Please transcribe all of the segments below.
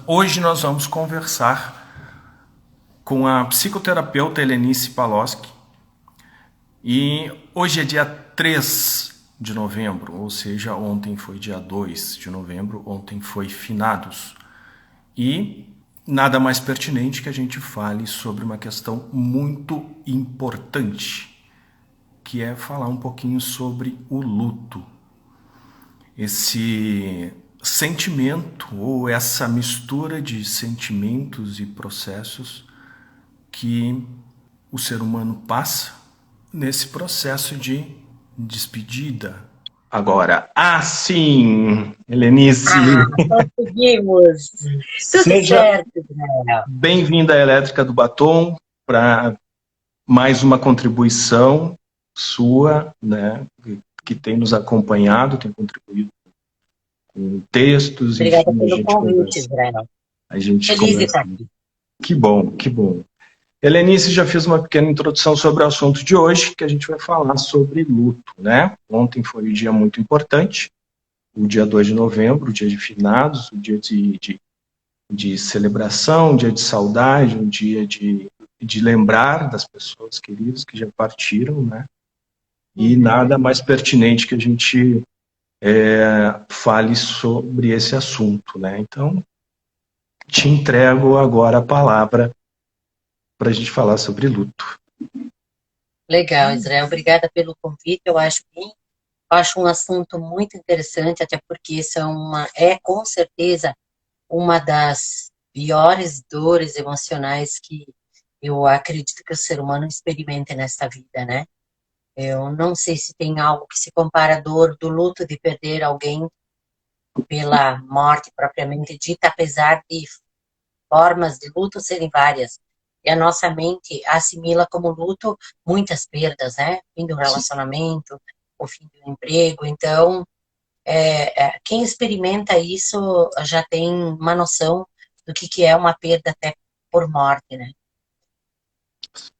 Hoje nós vamos conversar com a psicoterapeuta Helenice Paloski e hoje é dia 3 de novembro, ou seja, ontem foi dia 2 de novembro, ontem foi finados. E nada mais pertinente que a gente fale sobre uma questão muito importante, que é falar um pouquinho sobre o luto. Esse sentimento ou essa mistura de sentimentos e processos que o ser humano passa nesse processo de despedida. Agora, sim, Helenice, Conseguimos! Tudo seja certo, Israel. bem-vinda à Elétrica do Batom para mais uma contribuição sua, né, que tem nos acompanhado, tem contribuído com textos, Obrigada enfim, pelo convite, Israel. a gente Feliz de conversa. estar aqui. Que bom, que bom. Helenice já fez uma pequena introdução sobre o assunto de hoje, que a gente vai falar sobre luto, né? Ontem foi um dia muito importante, o dia 2 de novembro, o dia de finados, o dia de celebração, um dia de saudade, um dia de lembrar das pessoas queridas que já partiram, né? E nada mais pertinente que a gente fale sobre esse assunto, né? Então, te entrego agora a palavra para a gente falar sobre luto. Legal, Israel. Obrigada pelo convite. Eu acho um assunto muito interessante, até porque isso é com certeza uma das piores dores emocionais que eu acredito que o ser humano experimente nesta vida, né? Eu não sei se tem algo que se compara à dor do luto de perder alguém pela morte propriamente dita, apesar de formas de luto serem várias. E a nossa mente assimila como luto muitas perdas, né? Fim do relacionamento, o fim do emprego. Então, quem experimenta isso já tem uma noção do que é uma perda até por morte, né?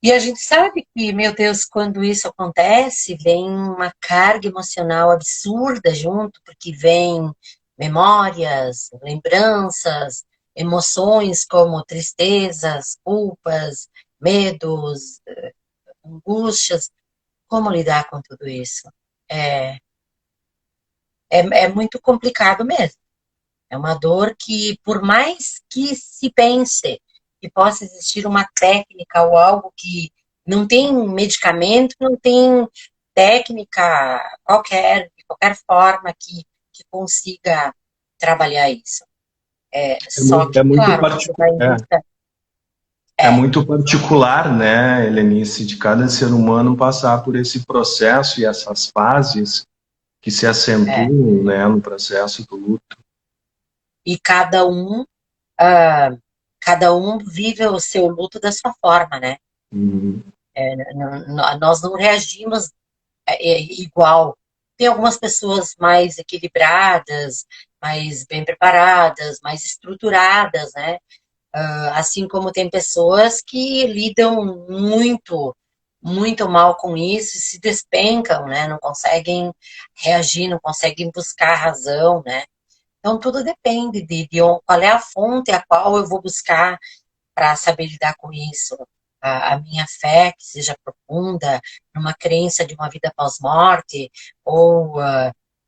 E a gente sabe que, meu Deus, quando isso acontece, vem uma carga emocional absurda junto, porque vem memórias, lembranças, emoções como tristezas, culpas, medos, angústias. Como lidar com tudo isso? É, é muito complicado mesmo. É uma dor que, por mais que se pense que possa existir uma técnica ou algo que não tem medicamento, não tem técnica qualquer, de qualquer forma que consiga trabalhar isso. Só que, claro, você vai em busca. É É, muito particular, né, Helenice, de cada ser humano passar por esse processo e essas fases que se é. acentuam, né, no processo do luto. E ah, cada um vive o seu luto da sua forma, né? Uhum. Nós não reagimos igual. Tem algumas pessoas mais equilibradas, mais bem preparadas, mais estruturadas, né? Assim como tem pessoas que lidam muito mal com isso, se despencam, né? Não conseguem reagir, não conseguem buscar a razão, né? Então tudo depende qual é a fonte a qual eu vou buscar para saber lidar com isso. A minha fé, que seja profunda, numa crença de uma vida pós-morte, ou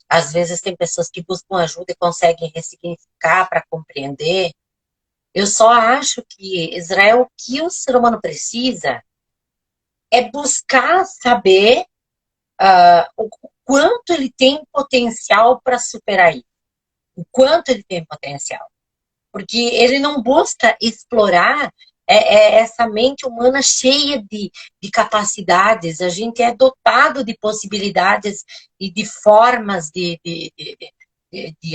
às vezes tem pessoas que buscam ajuda e conseguem ressignificar para compreender. Eu só acho que, Israel, o que o ser humano precisa é buscar saber o quanto ele tem potencial para superar isso, o quanto ele tem potencial. Porque ele não busca explorar essa mente humana cheia de capacidades. A gente é dotado de possibilidades e de formas de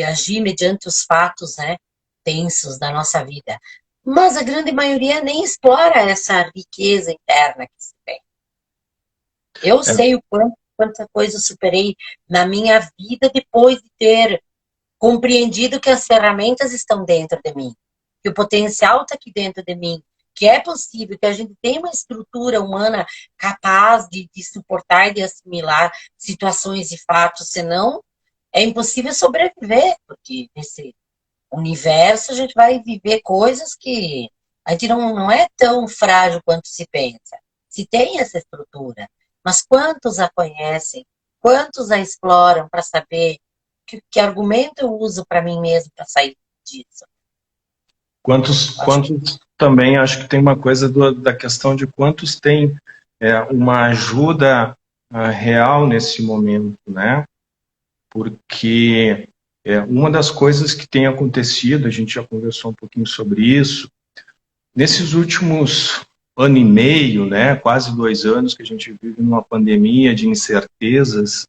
agir mediante os fatos, né, tensos da nossa vida. Mas a grande maioria nem explora essa riqueza interna que se tem. Eu É, sei quanta coisa eu superei na minha vida depois de ter compreendido que as ferramentas estão dentro de mim, que o potencial está aqui dentro de mim, que é possível, que a gente tem uma estrutura humana capaz de suportar e de assimilar situações e fatos, senão é impossível sobreviver, porque universo, a gente vai viver coisas que a gente não é tão frágil quanto se pensa. Se tem essa estrutura, mas quantos a conhecem? Quantos a exploram para saber que argumento eu uso para mim mesmo para sair disso? Quantos também acho que tem uma coisa da questão de quantos têm uma ajuda real nesse momento, né? Porque uma das coisas que tem acontecido, a gente já conversou um pouquinho sobre isso, nesses últimos ano e meio, né, quase 2 anos que a gente vive numa pandemia de incertezas,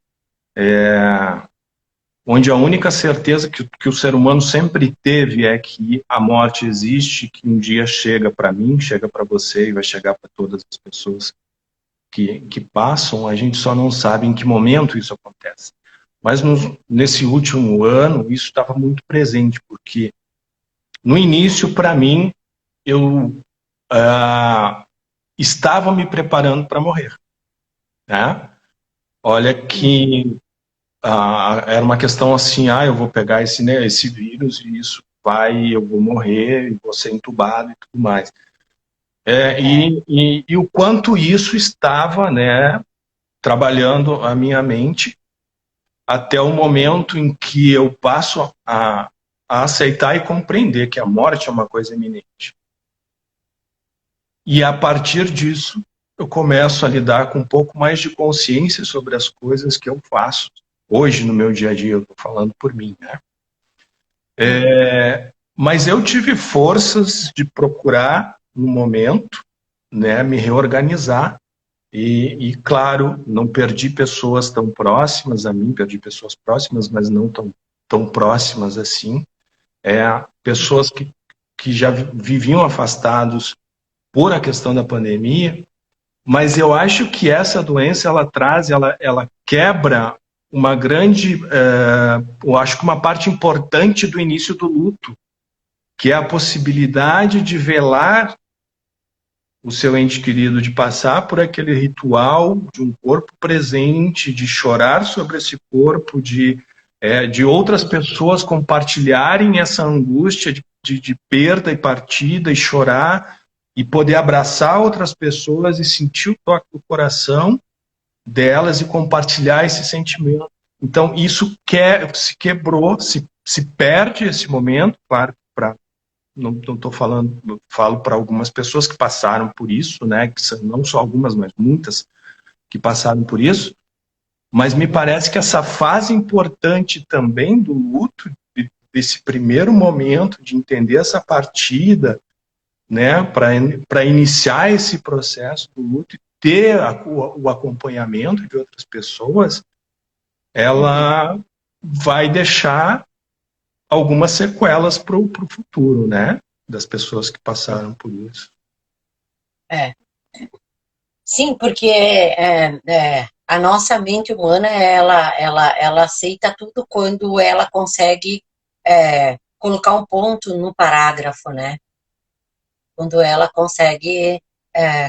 onde a única certeza que o ser humano sempre teve é que a morte existe, que um dia chega para mim, chega para você e vai chegar para todas as pessoas que passam, a gente só não sabe em que momento isso acontece. Mas nesse último ano, isso estava muito presente, porque no início, para mim, eu estava me preparando para morrer, né? Olha que era uma questão assim, eu vou pegar esse vírus e eu vou morrer, vou ser entubado e tudo mais. E o quanto isso estava, né, trabalhando a minha mente até o momento em que eu passo a aceitar e compreender que a morte é uma coisa iminente. E a partir disso, eu começo a lidar com um pouco mais de consciência sobre as coisas que eu faço. Hoje, no meu dia a dia, eu estou falando por mim, né? Mas eu tive forças de procurar, no momento, né, me reorganizar claro, não perdi pessoas tão próximas a mim, perdi pessoas próximas, mas não tão próximas assim. Pessoas que já viviam afastados por a questão da pandemia, mas eu acho que essa doença, ela quebra uma grande, eu acho que uma parte importante do início do luto, que é a possibilidade de velar o seu ente querido, de passar por aquele ritual de um corpo presente, de chorar sobre esse corpo, de outras pessoas compartilharem essa angústia de perda e partida e chorar, e poder abraçar outras pessoas e sentir o toque do coração delas e compartilhar esse sentimento. Então, isso se quebrou, se perde esse momento, claro, não estou falando, falo para algumas pessoas que passaram por isso, né, que são não só algumas, mas muitas que passaram por isso, mas me parece que essa fase importante também do luto, desse primeiro momento de entender essa partida, né, para iniciar esse processo do luto e ter o acompanhamento de outras pessoas, ela vai deixar algumas sequelas para o futuro, né, das pessoas que passaram por isso. Sim, porque a nossa mente humana, ela aceita tudo quando ela consegue colocar um ponto no parágrafo, né? Quando ela consegue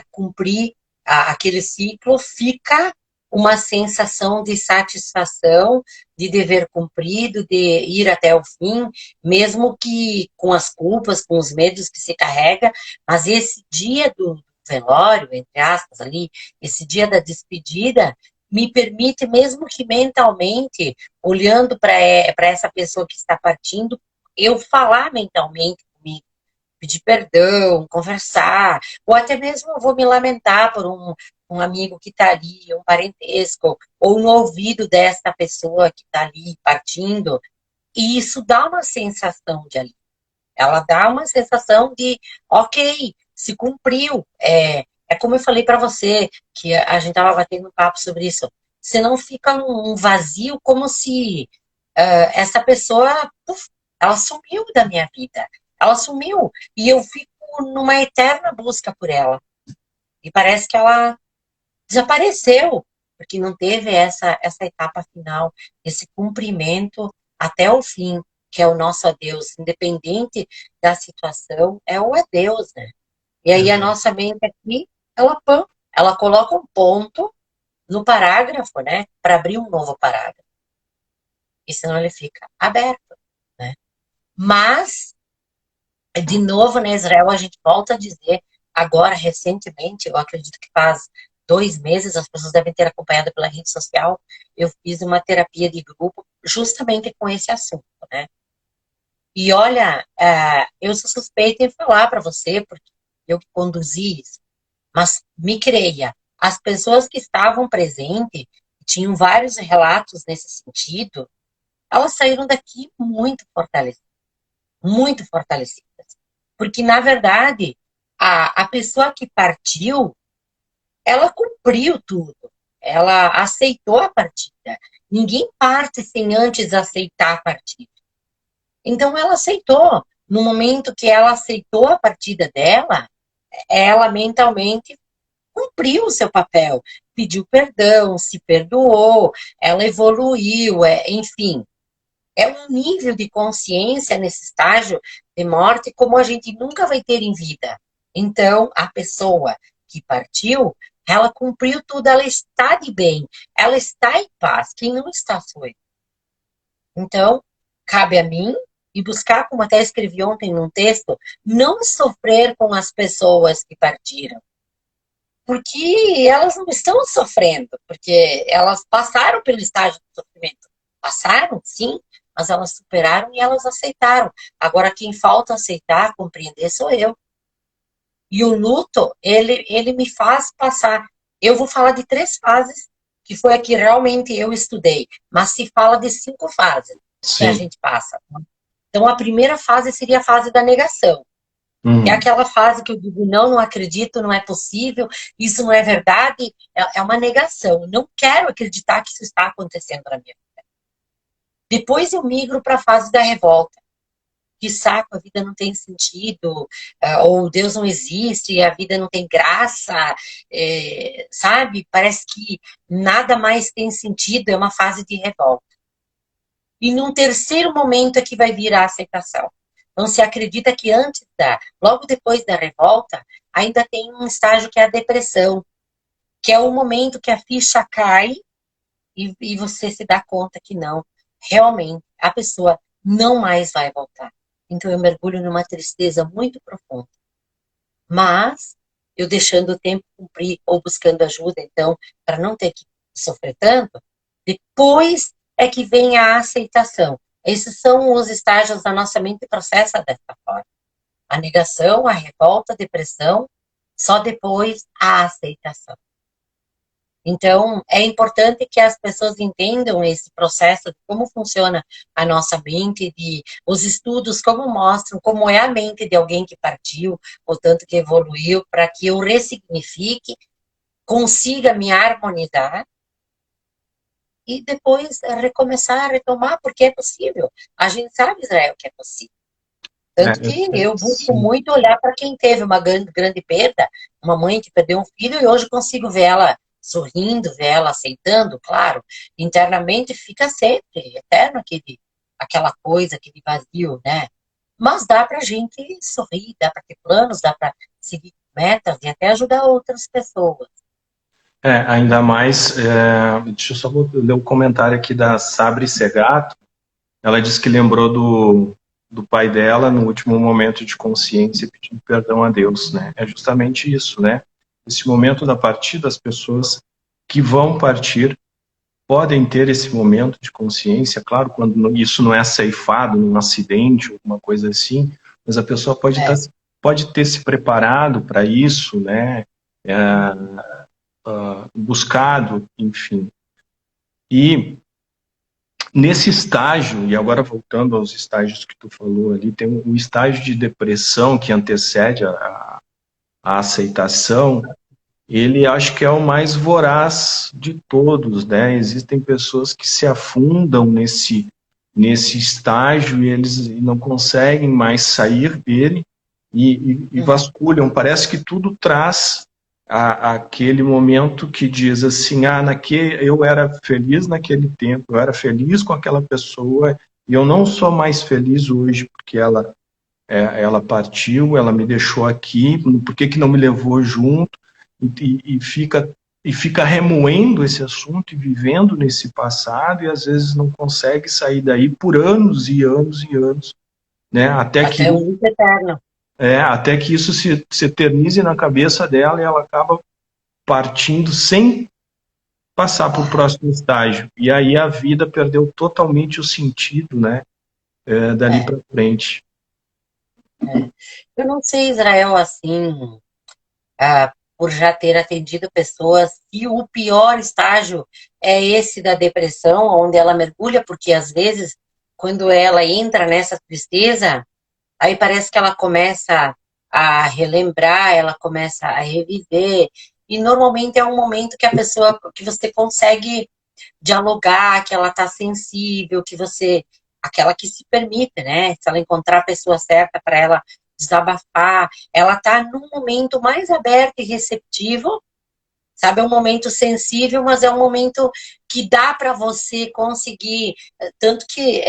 cumprir aquele ciclo, fica uma sensação de satisfação, de dever cumprido, de ir até o fim, mesmo que com as culpas, com os medos que se carrega, mas esse dia do velório, entre aspas, ali, esse dia da despedida, me permite, mesmo que mentalmente, olhando para essa pessoa que está partindo, eu falar mentalmente comigo, pedir perdão, conversar, ou até mesmo eu vou me lamentar por um amigo que está ali, um parentesco, ou um ouvido desta pessoa que está ali partindo, e isso dá uma sensação de alívio. Ela dá uma sensação de, ok, se cumpriu. É como eu falei para você, que a gente estava batendo um papo sobre isso. Você não fica num vazio como se essa pessoa, ela sumiu da minha vida. Ela sumiu e eu fico numa eterna busca por ela. E parece que ela desapareceu, porque não teve essa etapa final, esse cumprimento até o fim, que é o nosso adeus, independente da situação, é o adeus, né? E aí a nossa mente aqui, ela coloca um ponto no parágrafo, né? Para abrir um novo parágrafo. E senão ele fica aberto, né? Mas, de novo, né, Israel, a gente volta a dizer, agora, recentemente, eu acredito que faz 2 meses, as pessoas devem ter acompanhado pela rede social, eu fiz uma terapia de grupo justamente com esse assunto, né? E olha, eu sou suspeita em falar para você, porque eu que conduzi isso, mas me creia, as pessoas que estavam presentes, tinham vários relatos nesse sentido, elas saíram daqui muito fortalecidas. Porque, na verdade, a pessoa que partiu, ela cumpriu tudo. Ela aceitou a partida. Ninguém parte sem antes aceitar a partida. Então, ela aceitou. No momento que ela aceitou a partida dela, ela mentalmente cumpriu o seu papel. Pediu perdão, se perdoou, ela evoluiu, enfim. É um nível de consciência nesse estágio de morte como a gente nunca vai ter em vida. Então, a pessoa que partiu, ela cumpriu tudo, ela está de bem, ela está em paz. Quem não está, sou eu. Então, cabe a mim e buscar, como até escrevi ontem num texto, não sofrer com as pessoas que partiram. Porque elas não estão sofrendo, porque elas passaram pelo estágio do sofrimento. Passaram, sim, mas elas superaram e elas aceitaram. Agora, quem falta aceitar, compreender, sou eu. E o luto, ele me faz passar. Eu vou falar de 3 fases, que foi a que realmente eu estudei, mas se fala de 5 fases que a Sim. gente passa. Então, a primeira fase seria a fase da negação. É aquela fase que eu digo, não, não acredito, não é possível, isso não é verdade, é uma negação. Eu não quero acreditar que isso está acontecendo na minha vida. Depois eu migro para a fase da revolta. Que saco, a vida não tem sentido, ou Deus não existe, a vida não tem graça, sabe? Parece que nada mais tem sentido, é uma fase de revolta. E num terceiro momento é que vai vir a aceitação. Então se acredita que logo depois da revolta, ainda tem um estágio que é a depressão, que é o momento que a ficha cai e você se dá conta que não, realmente, a pessoa não mais vai voltar. Então eu mergulho numa tristeza muito profunda. Mas eu deixando o tempo cumprir ou buscando ajuda, então, para não ter que sofrer tanto, depois é que vem a aceitação. Esses são os estágios da nossa mente que processa dessa forma. A negação, a revolta, a depressão, só depois a aceitação. Então, é importante que as pessoas entendam esse processo de como funciona a nossa mente, de os estudos como mostram como é a mente de alguém que partiu, ou tanto que evoluiu, para que eu ressignifique, consiga me harmonizar e depois recomeçar a retomar, porque é possível. A gente sabe, Israel, que é possível. Tanto que eu busco Sim. muito olhar para quem teve uma grande perda, uma mãe que perdeu um filho, e hoje consigo ver ela sorrindo, ver ela aceitando, claro. Internamente fica sempre eterno aquela coisa, aquele vazio, né? Mas dá para a gente sorrir, dá para ter planos, dá para seguir metas e até ajudar outras pessoas. Ainda mais, deixa eu só ler o comentário aqui da Sabri Segato. Ela disse que lembrou do pai dela no último momento de consciência pedindo perdão a Deus, né? É justamente isso, né? Esse momento da partida, as pessoas que vão partir podem ter esse momento de consciência, claro, quando isso não é ceifado num acidente, alguma coisa assim, mas a pessoa pode ter se preparado para isso, né? Buscado, enfim. E nesse estágio, e agora voltando aos estágios que tu falou ali, tem o estágio de depressão que antecede a aceitação. Ele acho que é o mais voraz de todos, né? Existem pessoas que se afundam nesse estágio e eles não conseguem mais sair dele e vasculham. Parece que tudo traz aquele momento que diz assim, eu era feliz naquele tempo, eu era feliz com aquela pessoa e eu não sou mais feliz hoje porque ela partiu, ela me deixou aqui, por que não me levou junto? E fica remoendo esse assunto e vivendo nesse passado e às vezes não consegue sair daí por anos e anos e anos, né? Até que, Até o luto eterno. até que isso se eternize na cabeça dela e ela acaba partindo sem passar para o próximo estágio. E aí a vida perdeu totalmente o sentido, né? Dali É, para frente. é. Eu não sei, Israel, assim, por já ter atendido pessoas, e o pior estágio é esse da depressão, onde ela mergulha, porque às vezes, quando ela entra nessa tristeza, aí parece que ela começa a relembrar, ela começa a reviver, e normalmente é um momento que a pessoa, que você consegue dialogar, que ela está sensível, que você, aquela que se permite, né? Se ela encontrar a pessoa certa para ela desabafar, ela está num momento mais aberto e receptivo, sabe? É um momento sensível, mas é um momento que dá para você conseguir, tanto que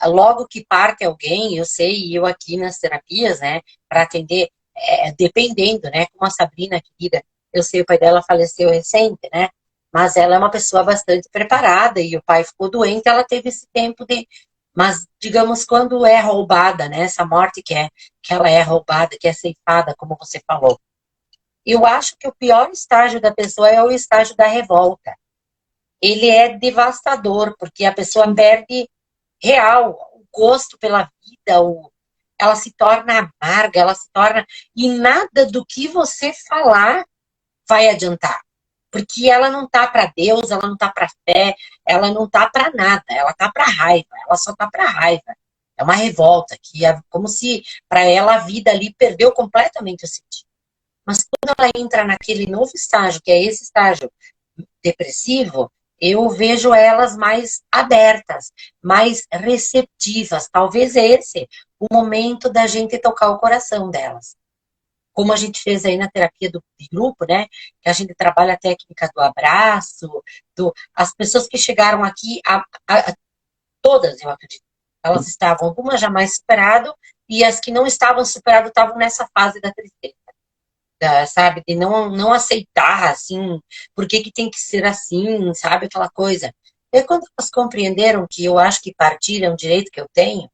logo que parte alguém, eu sei, eu aqui nas terapias, né, para atender, dependendo, né, como a Sabrina, querida, eu sei, o pai dela faleceu recente, né, mas ela é uma pessoa bastante preparada e o pai ficou doente, ela teve esse tempo de, mas digamos quando é roubada, né, essa morte que ela é roubada, que é ceifada, como você falou. Eu acho que o pior estágio da pessoa é o estágio da revolta. Ele é devastador, porque a pessoa perde real o gosto pela vida, ela se torna amarga, ela se torna. E nada do que você falar vai adiantar. Porque ela não tá para Deus, ela não tá para fé, ela não tá para nada, ela tá para raiva, ela só tá para raiva. É uma revolta, que é como se para ela a vida ali perdeu completamente o sentido. Mas quando ela entra naquele novo estágio, que é esse estágio depressivo, eu vejo elas mais abertas, mais receptivas. Talvez esse o momento da gente tocar o coração delas. Como a gente fez aí na terapia de grupo, né? Que a gente trabalha a técnica do abraço, as pessoas que chegaram aqui, todas, eu acredito, elas estavam, algumas já mais superado, e as que não estavam superado estavam nessa fase da tristeza, sabe? De não aceitar, assim, por que que tem que ser assim, sabe? Aquela coisa. E quando elas compreenderam que eu acho que partir é um direito que eu tenho,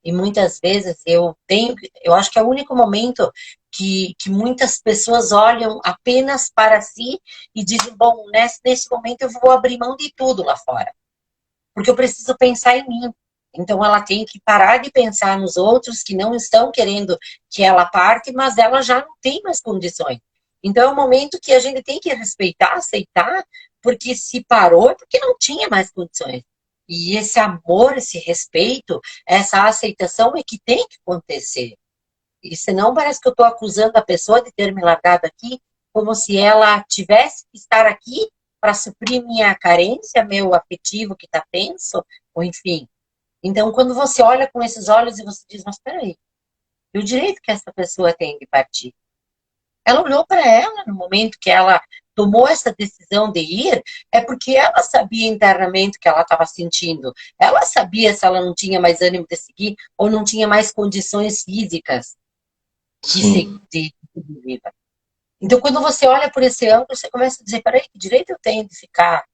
e muitas vezes eu tenho, eu acho que é o único momento que muitas pessoas olham apenas para si e dizem, bom, nesse momento eu vou abrir mão de tudo lá fora, porque eu preciso pensar em mim. Então ela tem que parar de pensar nos outros que não estão querendo que ela parte, mas ela já não tem mais condições. Então é um momento que a gente tem que respeitar, aceitar, porque se parou é porque não tinha mais condições. E esse amor, esse respeito, essa aceitação é que tem que acontecer. E senão parece que eu estou acusando a pessoa de ter me largado aqui, como se ela tivesse que estar aqui para suprir minha carência, meu afetivo que está tenso, ou enfim. Então, quando você olha com esses olhos e você diz, mas peraí, e o direito que essa pessoa tem de partir? Ela olhou para ela no momento que ela tomou essa decisão de ir, é porque ela sabia internamente o que ela estava sentindo. Ela sabia se ela não tinha mais ânimo de seguir ou não tinha mais condições físicas Sim. de viva. Então, quando você olha por esse ângulo, você começa a dizer, peraí, que direito eu tenho de ficar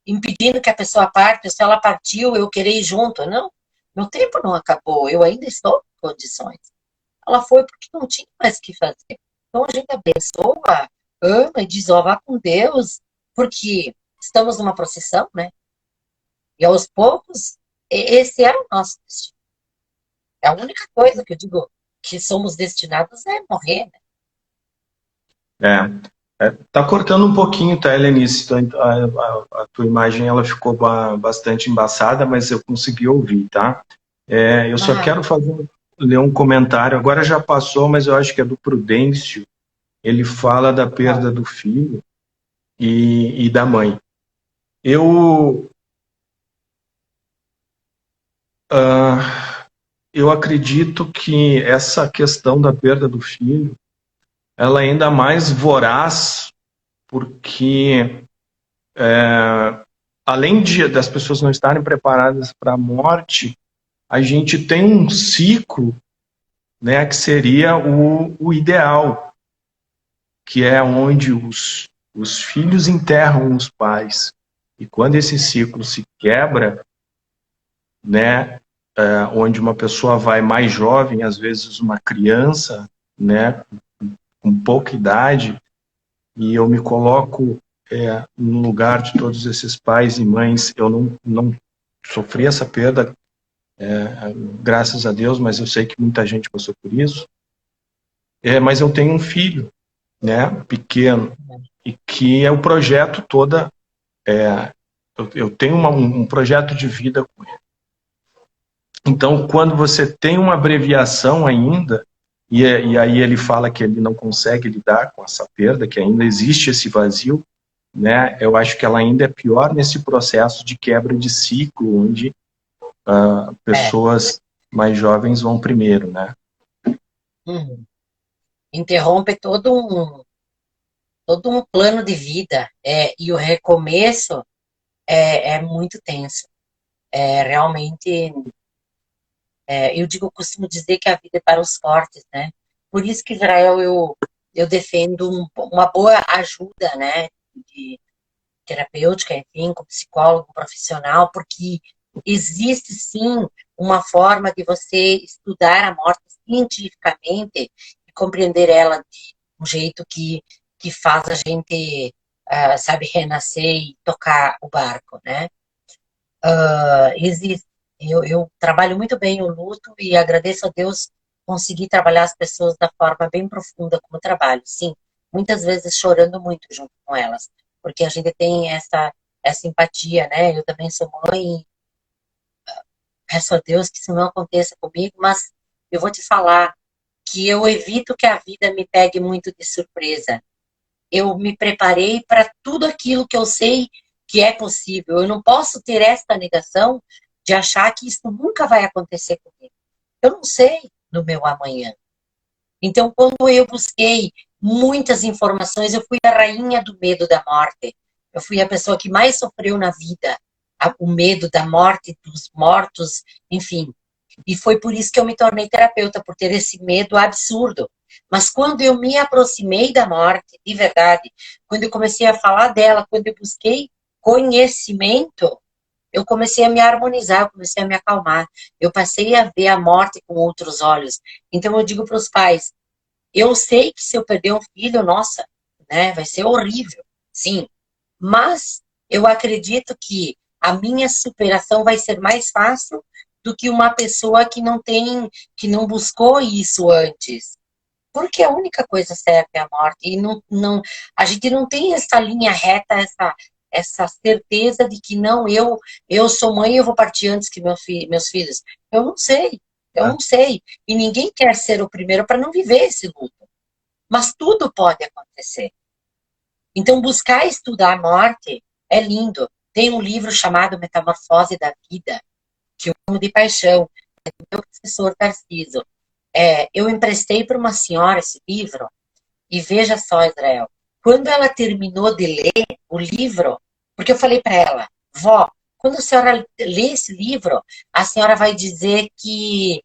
impedindo que a pessoa parte, se ela partiu, eu querer ir junto? Não, meu tempo não acabou, eu ainda estou em condições. Ela foi porque não tinha mais o que fazer. Então, a gente abençoa, ama e diz, ó, vá com Deus, porque estamos numa procissão, né? E aos poucos, esse é o nosso destino. É a única coisa que eu digo que somos destinados é morrer, né? Tá cortando um pouquinho, tá, Helenice? A tua imagem ela ficou bastante embaçada, mas eu consegui ouvir, tá? Eu só Ah, quero ler um comentário, agora já passou, mas eu acho que é do Prudêncio. Ele fala da perda do filho e da mãe. Eu, eu acredito que essa questão da perda do filho, ela é ainda mais voraz, porque além das pessoas não estarem preparadas para a morte, a gente tem um ciclo, né, que seria o ideal, que é onde os filhos enterram os pais. E quando esse ciclo se quebra, né, onde uma pessoa vai mais jovem, às vezes uma criança, né, com pouca idade, e eu me coloco no lugar de todos esses pais e mães. Eu não sofri essa perda, graças a Deus, mas eu sei que muita gente passou por isso. Mas eu tenho um filho, né, pequeno, e que é o projeto toda. Eu tenho um projeto de vida com ele. Então, quando você tem uma abreviação ainda, e aí ele fala que ele não consegue lidar com essa perda, que ainda existe esse vazio, né? Eu acho que ela ainda é pior nesse processo de quebra de ciclo, onde pessoas mais jovens vão primeiro, né? Interrompe todo um plano de vida, e o recomeço é muito tenso. Realmente, eu costumo dizer que a vida é para os fortes, né? Por isso que Israel eu defendo uma boa ajuda, né? De terapêutica, enfim, com psicólogo profissional, porque existe sim uma forma de você estudar a morte cientificamente e compreender ela de um jeito que faz a gente, sabe, renascer e tocar o barco, né? Existe. Eu trabalho muito bem o luto e agradeço a Deus conseguir trabalhar as pessoas da forma bem profunda como trabalho. Sim, muitas vezes chorando muito junto com elas, porque a gente tem essa empatia, né? Eu também sou mãe e peço a Deus que isso não aconteça comigo, mas eu vou te falar que eu evito que a vida me pegue muito de surpresa. Eu me preparei para tudo aquilo que eu sei que é possível. Eu não posso ter esta negação de achar que isso nunca vai acontecer comigo. Eu não sei no meu amanhã. Então, quando eu busquei muitas informações, eu fui a rainha do medo da morte. Eu fui a pessoa que mais sofreu na vida, o medo da morte, dos mortos, enfim. E foi por isso que eu me tornei terapeuta, por ter esse medo absurdo. Mas quando eu me aproximei da morte, de verdade, quando eu comecei a falar dela, quando eu busquei conhecimento, eu comecei a me harmonizar, eu comecei a me acalmar. Eu passei a ver a morte com outros olhos. Então eu digo para os pais, eu sei que se eu perder um filho, nossa, né, vai ser horrível, sim. Mas eu acredito que a minha superação vai ser mais fácil do que uma pessoa que não tem, que não buscou isso antes. Porque a única coisa certa é a morte. E a gente não tem essa linha reta, essa certeza de que não, eu sou mãe e eu vou partir antes que meus filhos. Eu não sei, eu não sei. E ninguém quer ser o primeiro para não viver esse luto. Mas tudo pode acontecer. Então, buscar estudar a morte é lindo. Tem um livro chamado Metamorfose da Vida, que eu amo de paixão, é do meu professor Tarciso. Eu emprestei para uma senhora esse livro, e veja só, Israel, quando ela terminou de ler o livro, porque eu falei para ela, vó, quando a senhora lê esse livro, a senhora vai dizer que,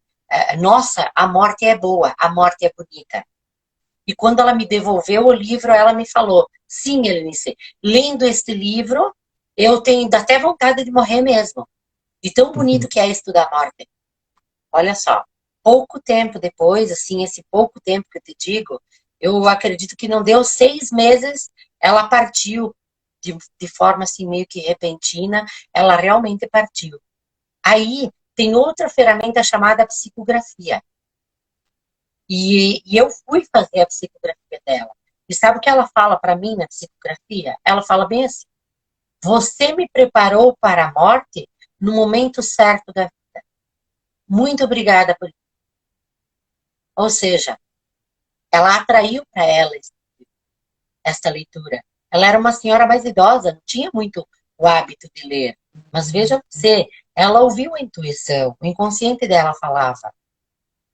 nossa, a morte é boa, a morte é bonita. E quando ela me devolveu o livro, ela me falou, sim, Helenice, lendo este livro, eu tenho até vontade de morrer mesmo. De tão bonito que é estudar a morte. Olha só, pouco tempo depois, assim, esse pouco tempo que eu te digo, eu acredito que não deu 6 meses, ela partiu de forma assim meio que repentina, ela realmente partiu. Aí tem outra ferramenta chamada psicografia. E eu fui fazer a psicografia dela. E sabe o que ela fala para mim na psicografia? Ela fala bem assim: você me preparou para a morte no momento certo da vida. Muito obrigada por isso. Ou seja, ela atraiu para ela esta leitura. Ela era uma senhora mais idosa, não tinha muito o hábito de ler. Mas veja você, ela ouviu a intuição, o inconsciente dela falava.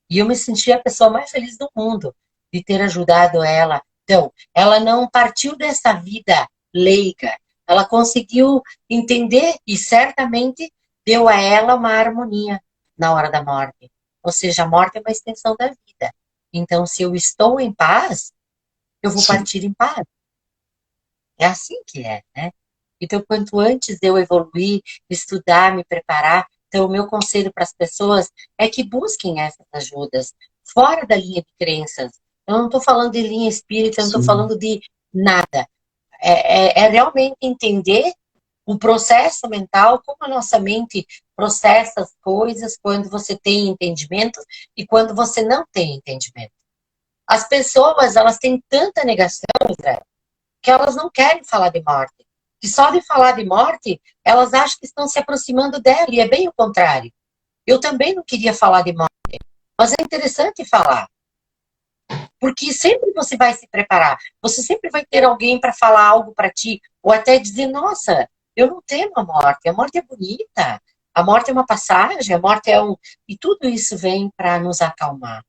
E eu me senti a pessoa mais feliz do mundo de ter ajudado ela. Então, ela não partiu dessa vida leiga. Ela conseguiu entender e certamente deu a ela uma harmonia na hora da morte. Ou seja, a morte é uma extensão da vida. Então, se eu estou em paz, eu vou Sim. partir em paz. É assim que é, né? Então, quanto antes eu evoluir, estudar, me preparar, Então, o meu conselho para as pessoas é que busquem essas ajudas, fora da linha de crenças. Eu não estou falando de linha espírita, eu não estou Sim. falando de nada. É realmente entender o processo mental, como a nossa mente processa as coisas quando você tem entendimento e quando você não tem entendimento. As pessoas, elas têm tanta negação, André, que elas não querem falar de morte. Que só de falar de morte, elas acham que estão se aproximando dela, e é bem o contrário. Eu também não queria falar de morte, mas é interessante falar, porque sempre você vai se preparar, você sempre vai ter alguém para falar algo para ti, ou até dizer, nossa, eu não temo a morte é bonita, a morte é uma passagem, a morte é um... E tudo isso vem para nos acalmar.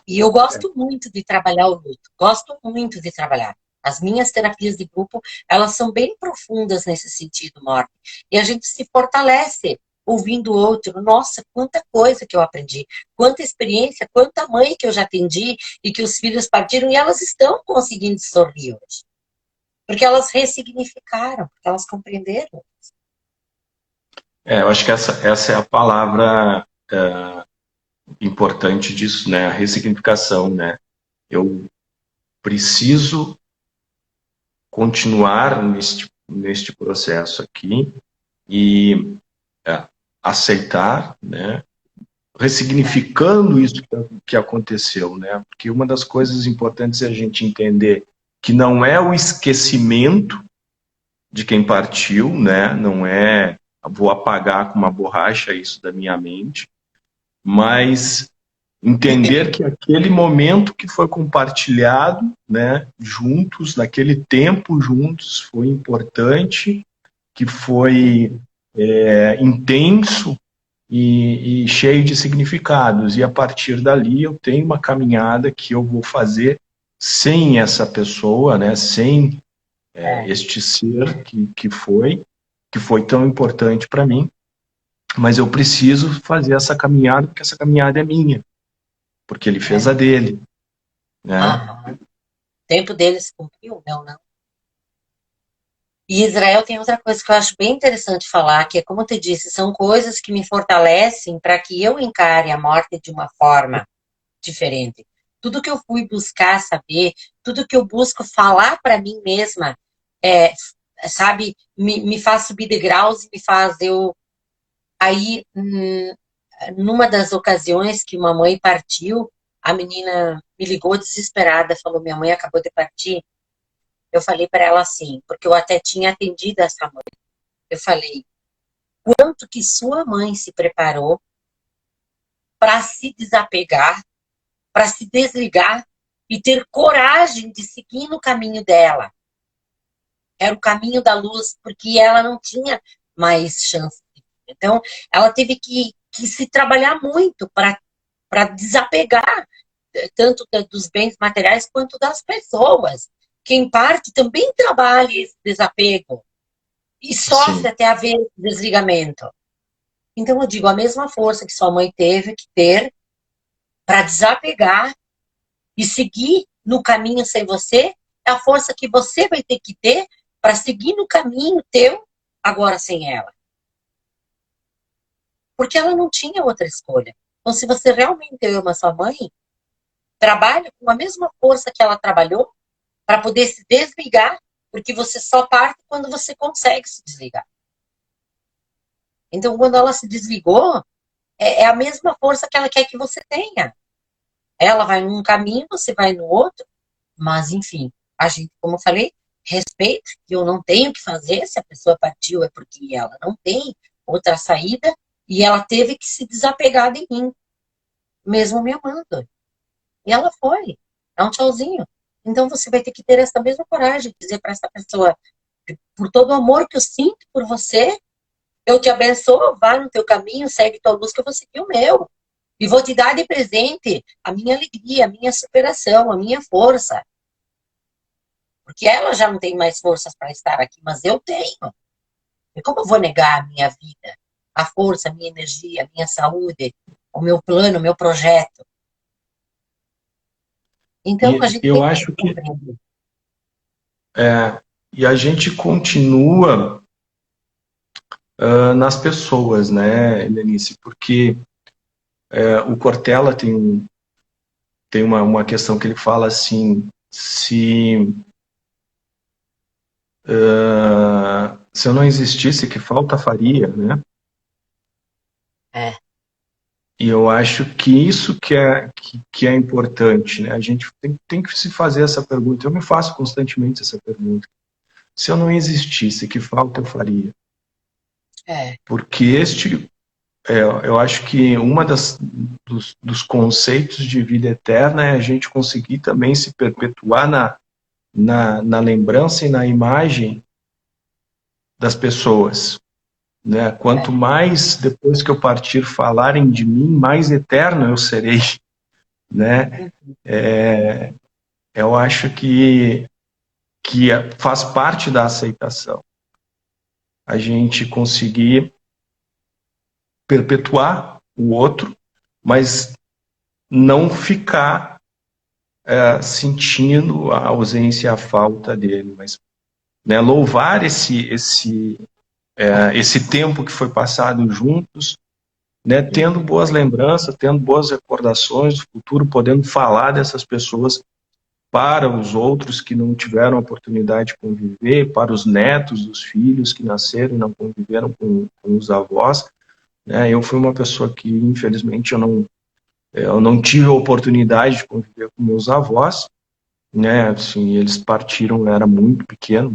E eu gosto muito de trabalhar o luto, gosto muito de trabalhar. As minhas terapias de grupo, elas são bem profundas nesse sentido, Morte. E a gente se fortalece ouvindo o outro. Nossa, quanta coisa que eu aprendi, quanta experiência, quanta mãe que eu já atendi e que os filhos partiram e elas estão conseguindo sorrir hoje. Porque elas ressignificaram, porque elas compreenderam. Eu acho que essa é a palavra importante disso, né? A ressignificação, né? Eu preciso continuar neste processo aqui e aceitar, né? Ressignificando isso que aconteceu, né? Porque uma das coisas importantes é a gente entender que não é o esquecimento de quem partiu, né? Não é vou apagar com uma borracha isso da minha mente, mas entender que aquele momento que foi compartilhado, né, juntos, naquele tempo juntos, foi importante, que foi intenso e cheio de significados. E a partir dali eu tenho uma caminhada que eu vou fazer sem essa pessoa, né, sem este ser que foi tão importante para mim, mas eu preciso fazer essa caminhada, porque essa caminhada é minha, porque ele fez a dele, né? Aham. O tempo deles cumpriu, o meu não. E Israel tem outra coisa que eu acho bem interessante falar, que é como eu te disse, são coisas que me fortalecem para que eu encare a morte de uma forma diferente. Tudo que eu fui buscar saber, tudo que eu busco falar para mim mesma, é, sabe, me faz subir de graus e me faz eu... Aí, numa das ocasiões que uma mãe partiu, a menina me ligou desesperada, falou, minha mãe acabou de partir. Eu falei para ela assim, porque eu até tinha atendido essa mãe. Eu falei, quanto que sua mãe se preparou para se desapegar, para se desligar e ter coragem de seguir no caminho dela. Era o caminho da luz, porque ela não tinha mais chance. Então, ela teve que se trabalhar muito para desapegar tanto dos bens materiais quanto das pessoas. Quem parte também trabalha esse desapego e sofre Sim, até haver esse desligamento. Então, eu digo, a mesma força que sua mãe teve que ter para desapegar e seguir no caminho sem você, é a força que você vai ter que ter para seguir no caminho teu agora sem ela. Porque ela não tinha outra escolha. Então, se você realmente ama sua mãe, trabalhe com a mesma força que ela trabalhou para poder se desligar, porque você só parte quando você consegue se desligar. Então, quando ela se desligou, é a mesma força que ela quer que você tenha. Ela vai num caminho, você vai no outro, mas, enfim, a gente, como eu falei, respeito, que eu não tenho o que fazer, se a pessoa partiu é porque ela não tem outra saída, e ela teve que se desapegar de mim, mesmo me amando. E ela foi, dá um tchauzinho. Então você vai ter que ter essa mesma coragem de dizer para essa pessoa, por todo o amor que eu sinto por você, eu te abençoo, vá no teu caminho, segue tua luz, que eu vou seguir o meu. E vou te dar de presente a minha alegria, a minha superação, a minha força. Porque ela já não tem mais forças para estar aqui, mas eu tenho. E como eu vou negar a minha vida, a força, a minha energia, a minha saúde, o meu plano, o meu projeto? Então a e gente eu tem que acho que compreender. e a gente continua nas pessoas, né, Helenice? Porque o Cortella tem uma questão que ele fala assim, se eu não existisse, que falta faria, né? É, E eu acho que isso que é importante, né? A gente tem que se fazer essa pergunta. Eu me faço constantemente essa pergunta. Se eu não existisse, que falta eu faria? é, Porque eu acho que dos conceitos de vida eterna é a gente conseguir também se perpetuar na lembrança e na imagem das pessoas, né? Quanto é. mais depois que eu partir falarem de mim, mais eterno eu serei, né? Uhum. Eu acho que faz parte da aceitação a gente conseguir perpetuar o outro, mas não ficar sentindo a ausência e a falta dele, mas, né, louvar esse tempo que foi passado juntos, né, tendo boas lembranças, tendo boas recordações do futuro, podendo falar dessas pessoas para os outros que não tiveram a oportunidade de conviver, para os netos dos filhos que nasceram e não conviveram com os avós. Né? Eu fui uma pessoa que, infelizmente, eu não tive a oportunidade de conviver com meus avós, né? Assim, eles partiram, eu era muito pequeno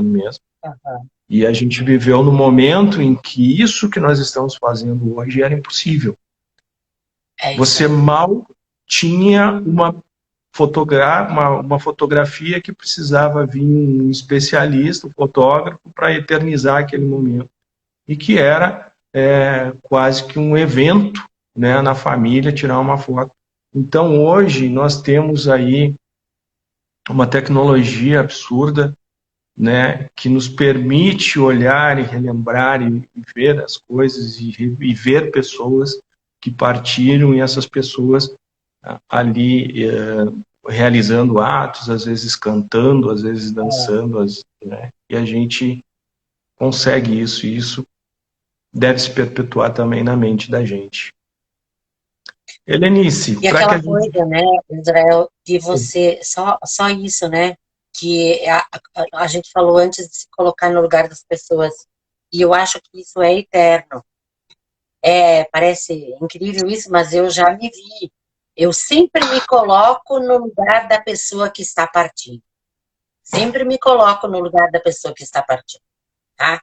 mesmo. Aham. E a gente viveu no momento em que isso que nós estamos fazendo hoje era impossível. É isso Você aí. mal tinha uma fotografia que precisava vir um especialista, um fotógrafo, para eternizar aquele momento. E que era quase que um evento, né, na família tirar uma foto. Então, hoje, nós temos aí uma tecnologia absurda, né, que nos permite olhar e relembrar e ver as coisas e ver pessoas que partiram e essas pessoas ali realizando atos, às vezes cantando, às vezes dançando, né, e a gente consegue isso, e isso deve se perpetuar também na mente da gente. Helenice, E para que aquela a gente... coisa, né, Israel, de você, só isso, né, que a gente falou antes de se colocar no lugar das pessoas, e eu acho que isso é eterno. Parece incrível isso, mas eu já me vi. Eu sempre me coloco no lugar da pessoa que está partindo. Sempre me coloco no lugar da pessoa que está partindo, tá?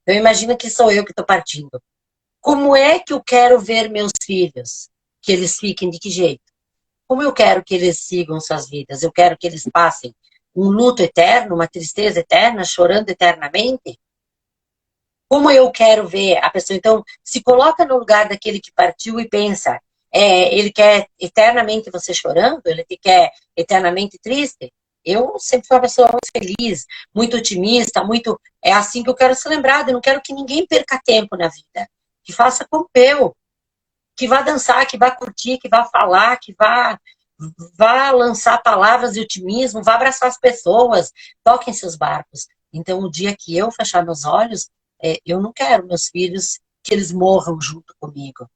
Eu imagino que sou eu que estou partindo. Como é que eu quero ver meus filhos? Que eles fiquem de que jeito? Como eu quero que eles sigam suas vidas? Eu quero que eles passem um luto eterno, uma tristeza eterna, chorando eternamente? Como eu quero ver a pessoa? Então, se coloca no lugar daquele que partiu e pensa, ele quer eternamente você chorando? Ele te quer eternamente triste? Eu sempre fui uma pessoa muito feliz, muito otimista, muito... É assim que eu quero ser lembrada. Eu não quero que ninguém perca tempo na vida. Que faça como eu. Que vá dançar, que vá curtir, que vá falar, que vá lançar palavras de otimismo, vá abraçar as pessoas, toquem seus barcos. Então, o dia que eu fechar meus olhos, eu não quero meus filhos que eles morram junto comigo,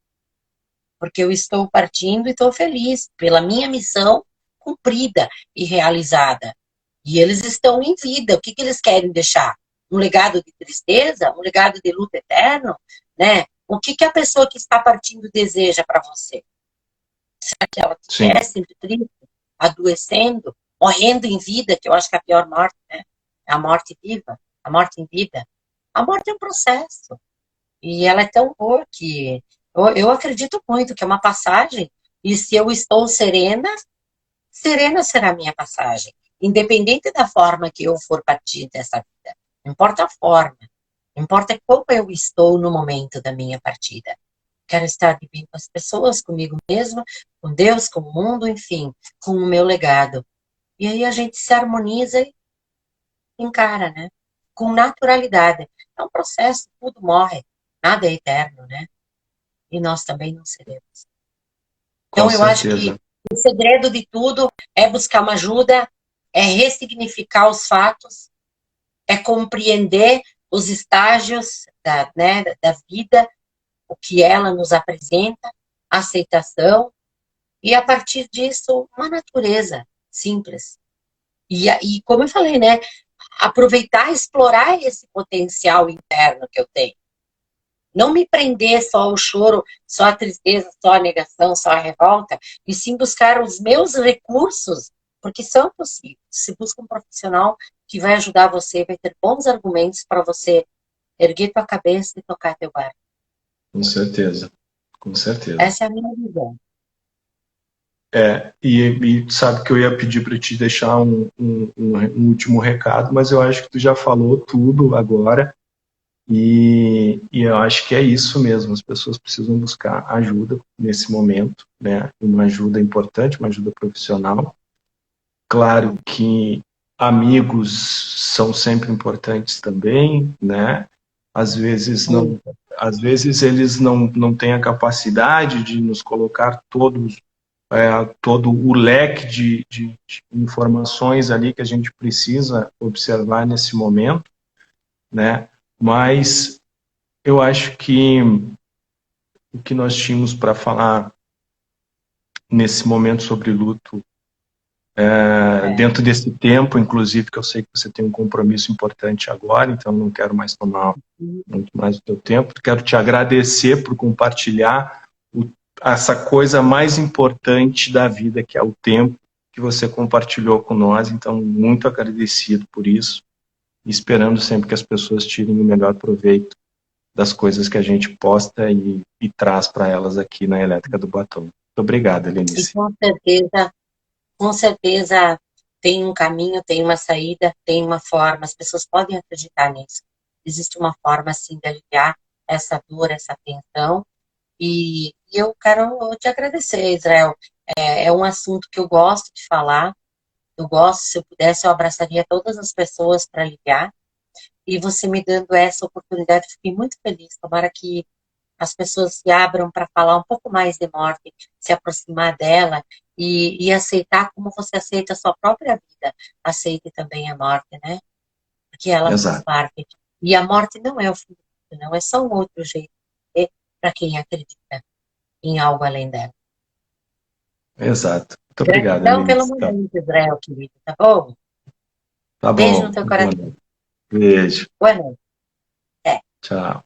porque eu estou partindo e estou feliz pela minha missão cumprida e realizada. E eles estão em vida. O que eles querem deixar? Um legado de tristeza? Um legado de luto eterno? Né? O que a pessoa que está partindo deseja para você? Será que ela Sim, quer sendo triste, adoecendo, morrendo em vida, que eu acho que é a pior morte, né? É a morte viva, a morte em vida. A morte é um processo. E ela é tão boa que eu acredito muito que é uma passagem. E se eu estou serena, serena será a minha passagem. Independente da forma que eu for partir dessa vida. Não importa a forma. Não importa como eu estou no momento da minha partida. Quero estar de bem com as pessoas, comigo mesma, com Deus, com o mundo, enfim, com o meu legado. E aí a gente se harmoniza e encara, né? Com naturalidade. É um processo, tudo morre, nada é eterno, né? E nós também não seremos. com Então eu acho certeza. que o segredo de tudo é buscar uma ajuda, é ressignificar os fatos, é compreender os estágios né, da vida, o que ela nos apresenta, aceitação, e a partir disso, uma natureza simples. E como eu falei, né, aproveitar, explorar esse potencial interno que eu tenho. Não me prender só ao choro, só a tristeza, só a negação, só a revolta, e sim buscar os meus recursos, porque são possíveis. Se busca um profissional que vai ajudar você, vai ter bons argumentos para você erguer tua cabeça e tocar teu barco. Com certeza, com certeza. Essa é a minha visão. E sabe que eu ia pedir para te deixar um último recado, mas eu acho que tu já falou tudo agora, e eu acho que é isso mesmo, as pessoas precisam buscar ajuda nesse momento, né? Uma ajuda importante, uma ajuda profissional. Claro que amigos são sempre importantes também, né? Às vezes não, às vezes eles não têm a capacidade de nos colocar todo o leque de informações ali que a gente precisa observar nesse momento, né? Mas eu acho que o que nós tínhamos para falar nesse momento sobre luto, dentro desse tempo, inclusive, que eu sei que você tem um compromisso importante agora, então não quero mais tomar muito mais do teu tempo, quero te agradecer por compartilhar essa coisa mais importante da vida, que é o tempo que você compartilhou com nós, então muito agradecido por isso, e esperando sempre que as pessoas tirem o melhor proveito das coisas que a gente posta e traz para elas aqui na Elétrica do Batom. Muito obrigado, Helenice. E com certeza tem um caminho, tem uma saída, tem uma forma, as pessoas podem acreditar nisso. Existe uma forma, assim, de aliviar essa dor, essa tensão, e eu quero te agradecer, Israel. É um assunto que eu gosto de falar, eu gosto, se eu pudesse, eu abraçaria todas as pessoas para aliviar, e você me dando essa oportunidade, fiquei muito feliz. Tomara que as pessoas se abram para falar um pouco mais de morte, se aproximar dela e aceitar como você aceita a sua própria vida. Aceite também a morte, né? Porque ela faz parte. E a morte não é o fim, não é só um outro jeito de ver para quem acredita em algo além dela. Exato. Muito obrigado, Gratidão pelo Helenice. momento, Israel, querido, tá bom? Tá Beijo bom. no teu coração. Beijo. Boa noite. Tchau.